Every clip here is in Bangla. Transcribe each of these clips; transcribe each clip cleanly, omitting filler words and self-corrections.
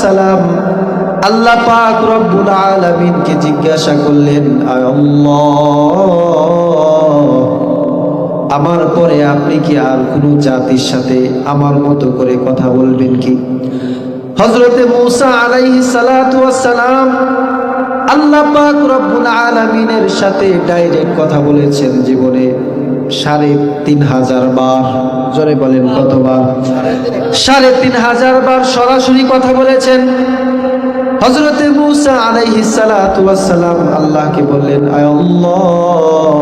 সালাম আল্লাহ পাক রব্বুল আলামিনকে জিজ্ঞাসা করলেন, আয় আল্লাহ, আমার পরে আপনি কি আর কোনো জাতির সাথে আমার মতো করে কথা বলবেন কি? হযরতে মূসা আলাইহিস সালাতু ওয়াস সালাম আল্লাহ পাক রব্বুল আলামিনের সাথে ডাইরেক্ট কথা বলেছেন জীবনে ৩৫০০ বার। জোরে বলেন কতবার? ৩৫০০ বার সরাসরি কথা বলেছেন। হযরতে মূসা আলাইহিস সালাতু ওয়াস সালাম আল্লাহকে বললেন, আয় আল্লাহ,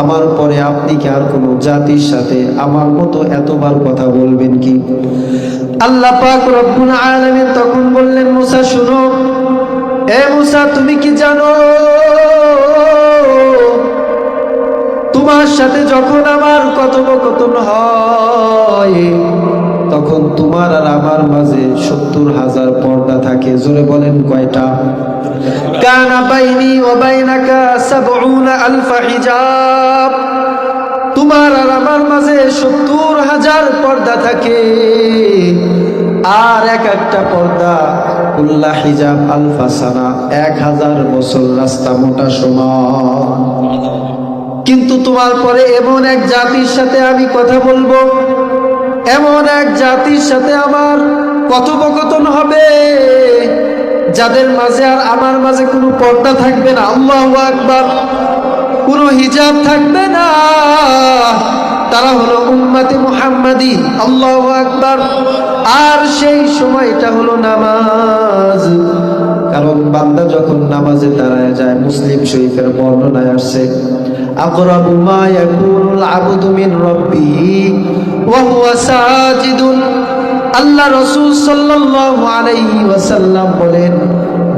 আমার পরে আপনি কি আর কোনো জাতির সাথে আমার মতো এতবার কথা বলবেন কি? আল্লাহ পাক রব্বুল আলামিন তখন বললেন, মূসা শুনো, এ মূসা তুমি কি জানো তোমার সাথে যখন আমার কথোপকথন হয় তখন তোমার আর আমার মাঝে ৭০,০০০ পর্দা থাকে। জোরে বলেন কয়টা? কানা বাইনি ওয়া বাইনাকা ৭০,০০০ হিজাব। তোমার আর আমার মাঝে ৭০,০০০ পর্দা থাকে, আর এক একটা পর্দা কুল্লা হিজাব আলফা সানা, ১০০০ বছর রাস্তা মোটা সমান। কিন্তু তোমার পরে এমন এক জাতির সাথে আমি কথা বলবো, এমন এক জাতির সাথে আমার কথোপকথন হবে যাদের মাঝে আর আমার মাঝে কোনো পর্দা থাকবে না। আল্লাহু আকবার। কোনো হিজাব থাকবে না। তারা হলো উম্মতে মুহাম্মাদি। আল্লাহু আকবার। আর সেই সময়টা হলো নামাজ। কারণ বান্দা যখন নামাজে দাঁড়ায় যায়, মুসলিম শরীফের বর্ণনায় আসছে, আকরাবু মা ইয়াকুনুল আবদু মিন রাব্বিহি ওয়া হুয়া সাজিদুন। আল্লাহ রাসূল সাল্লাল্লাহু আলাইহি ওয়াসাল্লাম বলেন,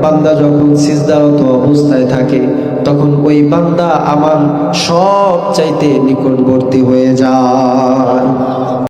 বান্দা যখন সিজদারত অবস্থায় থাকে তখন ওই বান্দা আমার সব চাইতে নিকটবর্তী হয়ে যায়।